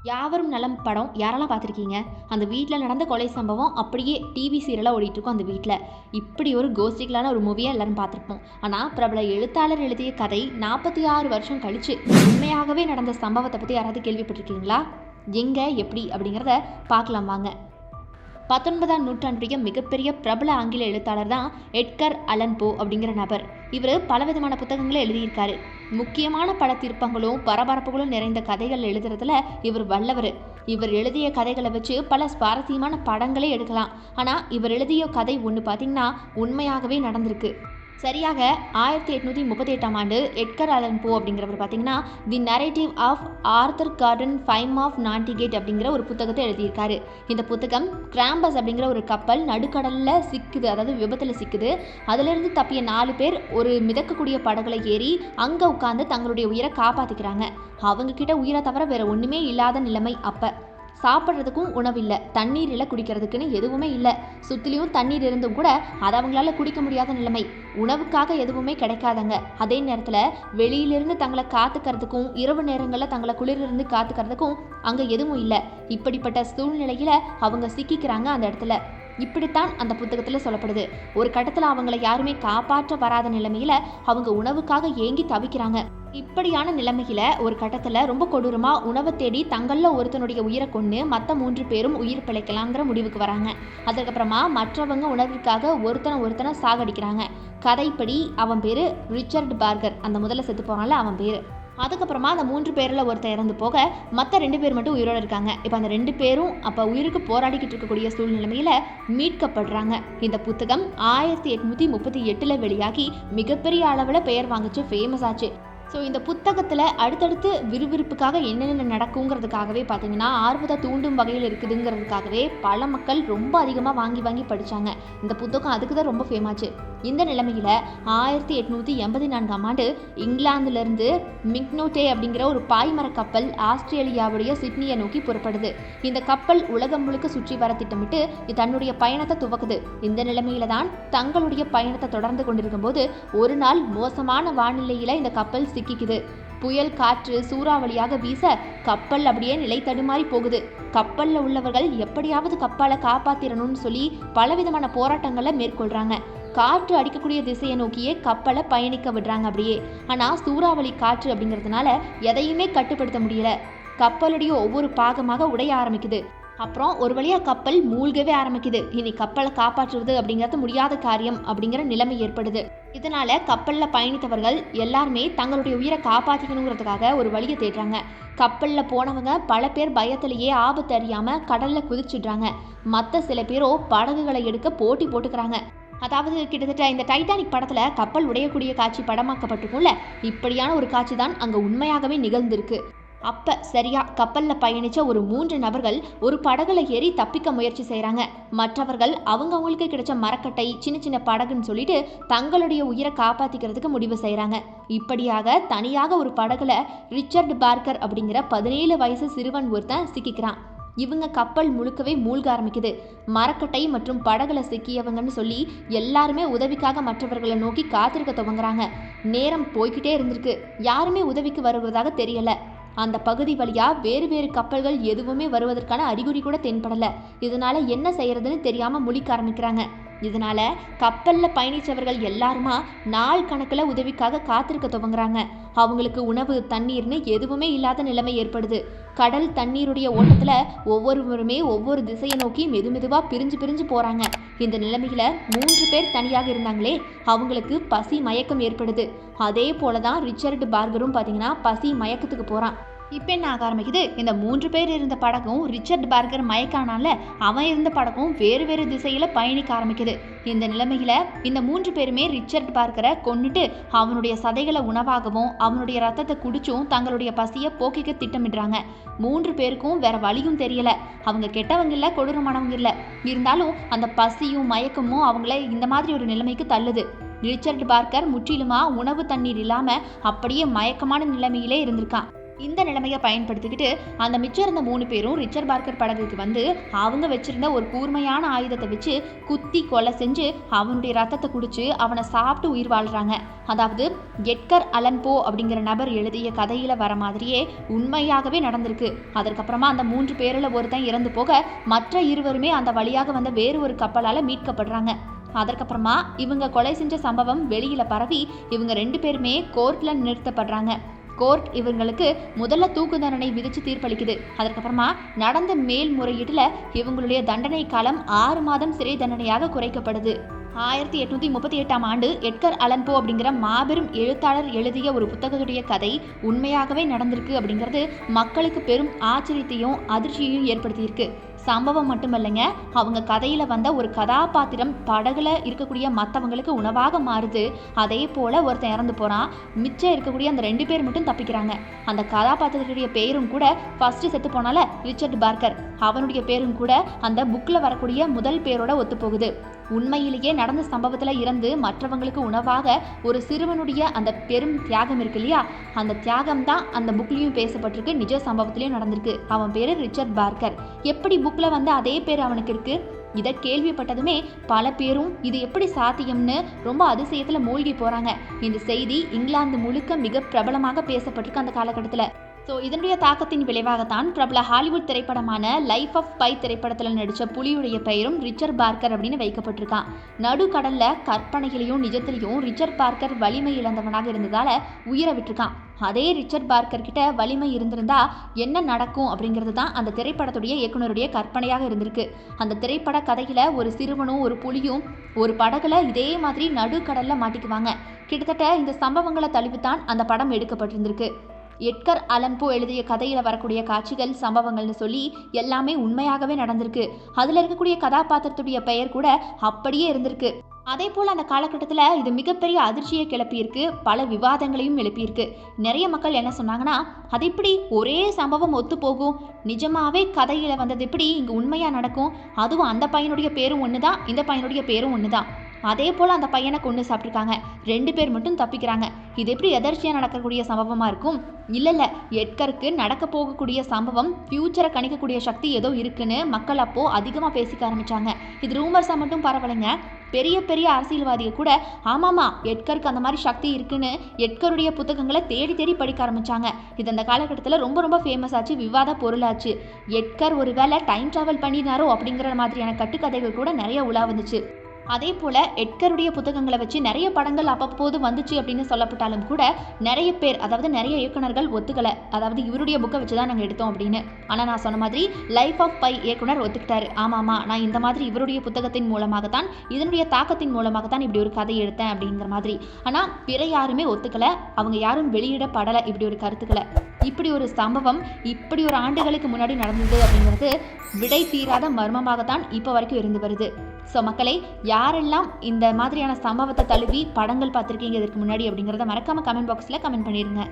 யாவரும் நலம் படம் யாரெல்லாம் பார்த்துருக்கீங்க? அந்த வீட்டில் நடந்த கொலை சம்பவம் அப்படியே டிவி சீரியலாக ஓடிட்டுருக்கும் அந்த வீட்டில். இப்படி ஒரு கோஸ்டிக்கலான ஒரு மூவியை எல்லாரும் பார்த்துருப்போம். ஆனால் பிரபல எழுத்தாளர் எழுதிய கதை 46 வருஷம் கழிச்சு உண்மையாகவே நடந்த சம்பவத்தை பற்றி யாராவது கேள்விப்பட்டிருக்கீங்களா? எங்கே எப்படி அப்படிங்கிறத பார்க்கலாம் வாங்க. 19ஆம் நூற்றாண்டுடைய மிகப்பெரிய பிரபல ஆங்கில எழுத்தாளர் தான் எட்கர் அலன் போ அப்படிங்கிற நபர். இவர் பலவிதமான புத்தகங்களை எழுதியிருக்காரு. முக்கியமான பல திருப்பங்களும் பரபரப்புகளும் நிறைந்த கதைகள் எழுதுறதுல இவர் வல்லவர். இவர் எழுதிய கதைகளை வச்சு பல சுவாரஸ்யமான படங்களே எடுக்கலாம். ஆனால் இவர் எழுதிய கதை ஒன்று பார்த்தீங்கன்னா உண்மையாகவே நடந்திருக்கு. சரியாக 1838ஆம் ஆண்டு எட்கர் அலன் போ அப்படிங்கிறவர் பார்த்தீங்கன்னா the narrative of Arthur Gordon Pym of Nantucket அப்படிங்கிற ஒரு புத்தகத்தை எழுதியிருக்காரு. இந்த புத்தகம் கிராம்பஸ் அப்படிங்கிற ஒரு கப்பல் நடுக்கடலில் சிக்குது, அதாவது விபத்தில் சிக்குது. அதிலிருந்து தப்பிய 4 பேர் ஒரு மிதக்கக்கூடிய படகுல ஏறி அங்கே உட்காந்து தங்களுடைய உயிரை காப்பாற்றிக்கிறாங்க. அவங்க கிட்ட உயிரை தவிர வேற ஒன்றுமே இல்லாத நிலைமை. அப்போ சாப்பிட்றதுக்கும் உணவு இல்லை, தண்ணீர் இல்லை, குடிக்கிறதுக்குன்னு எதுவுமே இல்லை. சுற்றிலையும் தண்ணீர் இருந்தும் கூட அதை அவங்களால குடிக்க முடியாத நிலைமை. உணவுக்காக எதுவுமே கிடைக்காதங்க. அதே நேரத்தில் வெளியிலிருந்து தங்களை காத்துக்கிறதுக்கும் இரவு நேரங்களில் தங்களை குளிரிலிருந்து காத்துக்கிறதுக்கும் அங்கே எதுவும் இல்லை. இப்படிப்பட்ட சூழ்நிலையில் அவங்க சிக்கிக்கிறாங்க அந்த இடத்துல. இப்படித்தான் அந்த புத்தகத்தில் சொல்லப்படுது. ஒரு கட்டத்தில் அவங்கள யாருமே காப்பாற்ற வராத நிலைமையில அவங்க உணவுக்காக ஏங்கி தவிக்கிறாங்க. இப்படியான நிலைமையில ஒரு கட்டத்தில் ரொம்ப கொடூரமா உணவை தேடி தங்களில் ஒருத்தனுடைய உயிரை கொண்டு மற்ற 3 பேரும் உயிர் பிழைக்கலாங்கிற முடிவுக்கு வராங்க. அதுக்கப்புறமா மற்றவங்க உணவிற்காக ஒருத்தனை சாகடிக்கிறாங்க. கதைப்படி அவன் பேரு ரிச்சர்ட் பார்கர். அந்த முதல்ல செத்து போனால அவன் பேரு. அதுக்கப்புறமா அந்த 3 பேரில் ஒருத்தர் இறந்து போக மற்ற 2 பேர் மட்டும் உயிரோடு இருக்காங்க. இப்போ அந்த 2 பேரும் அப்போ உயிருக்கு போராடிக்கிட்டு இருக்கக்கூடிய சூழ்நிலைமையில் மீட்கப்படுறாங்க. இந்த புத்தகம் 1838 வெளியாகி மிகப்பெரிய அளவில் பெயர் வாங்கிச்சு, ஃபேமஸ் ஆச்சு. ஸோ இந்த புத்தகத்தில் அடுத்தடுத்து விறுவிறுப்புக்காக என்னென்ன நடக்குங்கிறதுக்காகவே பார்த்தீங்கன்னா ஆர்வத்தை தூண்டும் வகையில் இருக்குதுங்கிறதுக்காகவே பல மக்கள் ரொம்ப அதிகமாக வாங்கி படித்தாங்க. இந்த புத்தகம் அதுக்கு தான் ரொம்ப ஃபேமாச்சு. இந்த நிலைமையில் 1884ஆம் ஆண்டு இங்கிலாந்துலேருந்து மிக்னோட்டே அப்படிங்கிற ஒரு பாய்மர கப்பல் ஆஸ்திரேலியாவுடைய சிட்னியை நோக்கி புறப்படுது. இந்த கப்பல் உலகம் முழுக்க சுற்றி வர திட்டமிட்டு தன்னுடைய பயணத்தை துவக்குது. இந்த நிலைமையில தான் தங்களுடைய பயணத்தை தொடர்ந்து கொண்டிருக்கும் போது ஒரு நாள் மோசமான வானிலையில் இந்த கப்பல் சிக்கிக்குது. புயல் காற்று சூறாவளியாக வீச கப்பல் அப்படியே நிலை தடுமாறி போகுது. கப்பலில் உள்ளவர்கள் எப்படியாவது கப்பலை காப்பாத்திரணும்னு சொல்லி பலவிதமான போராட்டங்களை மேற்கொள்றாங்க. காற்று அடிக்கக்கூடிய திசையை நோக்கியே கப்பலை பயணிக்க விடுறாங்க அப்படியே. ஆனால் சூறாவளி காற்று அப்படிங்கிறதுனால எதையுமே கட்டுப்படுத்த முடியல. கப்பலுடைய ஒவ்வொரு பாகமாக உடைய ஆரம்பிக்குது. அப்புறம் ஒரு வழியாக கப்பல் மூழ்கவே ஆரம்பிக்குது. இனி கப்பலை காப்பாற்றுவது அப்படிங்கிறது முடியாத காரியம் அப்படிங்கிற நிலைமை ஏற்படுது. இதனால கப்பலில் பயணித்தவர்கள் எல்லாருமே தங்களுடைய உயிரை காப்பாற்றிக்கணுங்கிறதுக்காக ஒரு வழியை தேடுறாங்க. கப்பலில் போனவங்க பல பேர் பயத்திலேயே ஆபத்து அறியாமல் கடலில் குதிச்சிடுறாங்க. மற்ற சில பேரோ படகுகளை எடுக்க போட்டி போட்டுக்கிறாங்க. அதாவது கிட்டத்தட்ட இந்த டைட்டானிக் படத்தில் கப்பல் உடையக்கூடிய காட்சி படமாக்கப்பட்டிருக்கும்ல, இப்படியான ஒரு காட்சி தான் அங்கே உண்மையாகவே நிகழ்ந்திருக்கு. அப்போ சரியா கப்பலில் பயணித்த ஒரு 3 நபர்கள் ஒரு படகுல ஏறி தப்பிக்க முயற்சி செய்கிறாங்க. மற்றவர்கள் அவங்களுக்கு கிடைச்ச மரக்கட்டை சின்ன சின்ன படகுன்னு சொல்லிட்டு தங்களுடைய உயிரை காப்பாற்றிக்கிறதுக்கு முடிவு செய்கிறாங்க. இப்படியாக தனியாக ஒரு படகுல ரிச்சர்ட் பார்கர் அப்படிங்கிற 17 வயசு சிறுவன் ஒருத்தன் சிக்கிக்கிறான். இவங்க கப்பல் முழுக்கவே மூழ்க ஆரம்பிக்குது. மரக்கட்டை மற்றும் படகுல சிக்கியவங்கன்னு சொல்லி எல்லாருமே உதவிக்காக மற்றவர்களை நோக்கி காத்திருக்க துவங்குறாங்க. நேரம் போய்கிட்டே இருந்திருக்கு. யாருமே உதவிக்கு வருவதாக தெரியல. அந்த பகுதி வழியா வேறு வேறு கப்பல்கள் எதுவுமே வருவதற்கான அறிகுறி கூட தென்படல. இதனால என்ன செய்யறதுன்னு தெரியாம முழிக்க ஆரம்பிக்கிறாங்க. இதனால கப்பல்ல பயணிச்சவர்கள் எல்லாருமா நாள் கணக்குல உதவிக்காக காத்திருக்க துவங்குறாங்க. அவங்களுக்கு உணவு தண்ணீர்னு எதுவுமே இல்லாத நிலைமை ஏற்படுது. கடல் தண்ணீருடைய ஓட்டத்துல ஒவ்வொருவருமே ஒவ்வொரு திசையை நோக்கி மெதுவா பிரிஞ்சு போறாங்க. இந்த நிலைமையில 3 பேர் தனியாக இருந்தாங்களே அவங்களுக்கு பசி மயக்கம் ஏற்படுது. அதே போலதான் ரிச்சர்ட் பார்கரும் பாத்தீங்கன்னா பசி மயக்கத்துக்கு போறான். இப்போ என்ன ஆக ஆரம்பிக்குது, இந்த 3 பேர் இருந்த படகும் ரிச்சர்ட் பார்கர் மயக்கானால அவன் இருந்த படகும் வேறு வேறு திசையில பயணிக்க ஆரம்பிக்குது. இந்த நிலைமையில இந்த 3 பேருமே ரிச்சர்ட் பார்கரை கொன்னுட்டு அவனுடைய சதைகளை உணவாகவும் அவனுடைய ரத்தத்தை குடிச்சும் தங்களுடைய பசியை போக்கிக்க திட்டமிடுறாங்க. 3 பேருக்கும் வேற வழியும் தெரியல. அவங்க கெட்டவங்க இல்லை, கொடூரமானவங்க இல்லை. இருந்தாலும் அந்த பசியும் மயக்கமும் அவங்கள இந்த மாதிரி ஒரு நிலைமைக்கு தள்ளுது. ரிச்சர்ட் பார்கர் முற்றிலுமா உணவு தண்ணீர் இல்லாம அப்படியே மயக்கமான நிலைமையிலே இருந்திருக்கான். இந்த நிலைமையை பயன்படுத்திக்கிட்டு அந்த மிச்சம் இருந்த 3 பேரும் ரிச்சர்ட் பார்க்கர் படகுக்கு வந்து அவங்க வச்சிருந்த ஒரு கூர்மையான ஆயுதத்தை வச்சு குத்தி கொலை செஞ்சு அவனுடைய ரத்தத்தை குடிச்சு அவனை சாப்பிட்டு உயிர் வாழ்றாங்க. அதாவது எட்கர் அலன் போ அப்படிங்கிற நபர் எழுதிய கதையில வர மாதிரியே உண்மையாகவே நடந்திருக்கு. அதற்கப்புறமா அந்த 3 பேரில் ஒருத்தன் இறந்து போக மற்ற இருவருமே அந்த வழியாக வந்த வேறு ஒரு கப்பலால் மீட்கப்படுறாங்க. அதற்கப்புறமா இவங்க கொலை செஞ்ச சம்பவம் வெளியில பரவி இவங்க 2 பேருமே கோர்ட்ல நிறுத்தப்படுறாங்க. கோர்ட் இவங்களுக்கு முதல்ல தூக்கு தண்டனை விதிச்சு தீர்ப்பளிக்குது. அதற்கப்புறமா நடந்த மேல்முறையீட்டில் இவங்களுடைய தண்டனை காலம் 6 மாதம் சிறை தண்டனையாக குறைக்கப்படுது. 1838ஆம் ஆண்டு எட்கர் அலன் போ அப்படிங்கிற மாபெரும் எழுத்தாளர் எழுதிய ஒரு புத்தகத்துடைய கதை உண்மையாகவே நடந்திருக்கு அப்படிங்கிறது மக்களுக்கு பெரும் ஆச்சரியத்தையும் அதிர்ச்சியையும் ஏற்படுத்தியிருக்கு. சம்பவம் மட்டுமல்லைங்க, அவங்க கதையில வந்த ஒரு கதாபாத்திரம் படகுல இருக்கக்கூடிய மற்றவங்களுக்கு உணவாக மாறுது. அதே போல ஒருத்தன் இறந்து போறான், மிச்சம் இருக்கக்கூடிய அந்த 2 பேர் மட்டும் தப்பிக்கிறாங்க. அந்த கதாபாத்திரத்துடைய பேரும் கூட ஃபர்ஸ்ட் செத்து போனால ரிச்சர்ட் பார்க்கர், அவனுடைய பேரும் கூட அந்த புக்ல வரக்கூடிய முதல் பேரோட ஒத்து போகுது. உண்மையிலேயே நடந்த சம்பவத்துல இறந்து மற்றவங்களுக்கு உணவாக ஒரு சிறுவனுடைய அந்த பெரும் தியாகம் இருக்கு இல்லையா, அந்த தியாகம் தான் அந்த புக்லயும் பேசப்பட்டிருக்கு, நிஜ சம்பவத்திலயும் நடந்திருக்கு. அவன் பேரு ரிச்சர்ட் பார்க்கர். எப்படி புக்ல வந்து அதே பேர் அவனுக்கு இருக்கு? இதை கேள்விப்பட்டதுமே பல பேரும் இது எப்படி சாத்தியம்னு ரொம்ப அதிசயத்துல மூழ்கி போறாங்க. இந்த செய்தி இங்கிலாந்து முழுக்க மிக பிரபலமாக பேசப்பட்டிருக்கு அந்த காலகட்டத்தில். ஸோ இதனுடைய தாக்கத்தின் விளைவாகத்தான் பிரபல ஹாலிவுட் திரைப்படமான லைஃப் ஆஃப் பை திரைப்படத்தில் நடித்த புலியுடைய பெயரும் ரிச்சர்ட் பார்க்கர் அப்படின்னு வைக்கப்பட்டிருக்கான். நடுக்கடலில் கற்பனையிலையும் நிஜத்திலையும் ரிச்சர்ட் பார்க்கர் வலிமை இழந்தவனாக இருந்ததால் உயிரை விட்டுருக்கான். அதே ரிச்சர்ட் பார்க்கர் கிட்ட வலிமை இருந்திருந்தா என்ன நடக்கும் அப்படிங்கிறது தான் அந்த திரைப்படத்துடைய இயக்குனருடைய கற்பனையாக இருந்திருக்கு. அந்த திரைப்பட கதையில் ஒரு சிறுவனும் ஒரு புலியும் ஒரு படகுல இதே மாதிரி நடுக்கடலில் மாட்டிக்குவாங்க. கிட்டத்தட்ட இந்த சம்பவங்களை தழுவித்தான் அந்த படம் எடுக்கப்பட்டிருந்திருக்கு. எட்கர் அலன் போ எழுதிய கதையில் வரக்கூடிய காட்சிகள் சம்பவங்கள்னு சொல்லி எல்லாமே உண்மையாகவே நடந்திருக்கு. அதில் இருக்கக்கூடிய கதாபாத்திரத்துடைய பெயர் கூட அப்படியே இருந்திருக்கு. அதே போல் அந்த காலகட்டத்தில் இது மிகப்பெரிய அதிர்ச்சியை கிளப்பியிருக்கு, பல விவாதங்களையும் எழுப்பியிருக்கு. நிறைய மக்கள் என்ன சொன்னாங்கன்னா, அது எப்படி ஒரே சம்பவம் ஒத்து போகும், நிஜமாவே கதையில் வந்தது எப்படி இங்கே உண்மையாக நடக்கும், அதுவும் அந்த பையனுடைய பேரும் ஒன்று தான், இந்த பையனுடைய பேரும் ஒன்று தான், அதே போல் அந்த பையனை கொண்டு சாப்பிட்ருக்காங்க, 2 பேர் மட்டும் தப்பிக்கிறாங்க, இது எப்படி எதர்ச்சியாக நடக்கக்கூடிய சம்பவமாக இருக்கும்? இல்லை எட்கருக்கு நடக்க போகக்கூடிய சம்பவம் ஃப்யூச்சரை கணிக்கக்கூடிய சக்தி ஏதோ இருக்குன்னு மக்கள் அப்போது அதிகமாக பேசிக்க ஆரம்பித்தாங்க. இது ரூமர்ஸாக மட்டும் பரவலைங்க, பெரிய பெரிய அரசியல்வாதிகள் கூட ஆமாமா எட்கருக்கு அந்த மாதிரி சக்தி இருக்குன்னு எட்கருடைய புத்தகங்களை தேடி தேடி படிக்க ஆரம்பித்தாங்க. இது அந்த காலகட்டத்தில் ரொம்ப ரொம்ப ஃபேமஸ் ஆச்சு, விவாத பொருளாச்சு. எட்கர் ஒரு வேளை டைம் ட்ராவல் பண்ணினாரோ அப்படிங்கிற மாதிரியான கட்டுக்கதைகள் கூட நிறைய உலா வந்துச்சு. அதே போல் எட்கருடைய புத்தகங்களை வச்சு நிறைய படங்கள் அப்பப்போது வந்துச்சு அப்படின்னு சொல்லப்பட்டாலும் கூட நிறைய பேர், அதாவது நிறைய இயக்குனர்கள் ஒத்துக்கலை, அதாவது இவருடைய புக்கை வச்சு தான் நாங்கள் எடுத்தோம் அப்படின்னு. ஆனால் நான் சொன்ன மாதிரி லைஃப் ஆஃப் பை இயக்குனர் ஒத்துக்கிட்டாரு, ஆமாம்மா நான் இந்த மாதிரி இவருடைய புத்தகத்தின் மூலமாகத்தான், இதனுடைய தாக்கத்தின் மூலமாகத்தான் இப்படி ஒரு கதை எடுத்தேன் அப்படிங்கிற மாதிரி. ஆனால் பிற யாருமே ஒத்துக்கலை, அவங்க யாரும் வெளியிடப்படலை இப்படி ஒரு கருத்துக்களை. இப்படி ஒரு சம்பவம் இப்படி ஒரு ஆண்டுகளுக்கு முன்னாடி நடந்தது அப்படிங்கிறது விடை தீராத மர்மமாகத்தான் இப்போ வரைக்கும் இருந்து வருது. ஸோ மக்களே, யாரெல்லாம் இந்த மாதிரியான சம்பவத்தை தழுவி படங்கள் பார்த்துருக்கீங்க இதற்கு முன்னாடி அப்படிங்கிறத மறக்காமல் கமெண்ட் பாக்ஸில் கமெண்ட் பண்ணிடுங்க.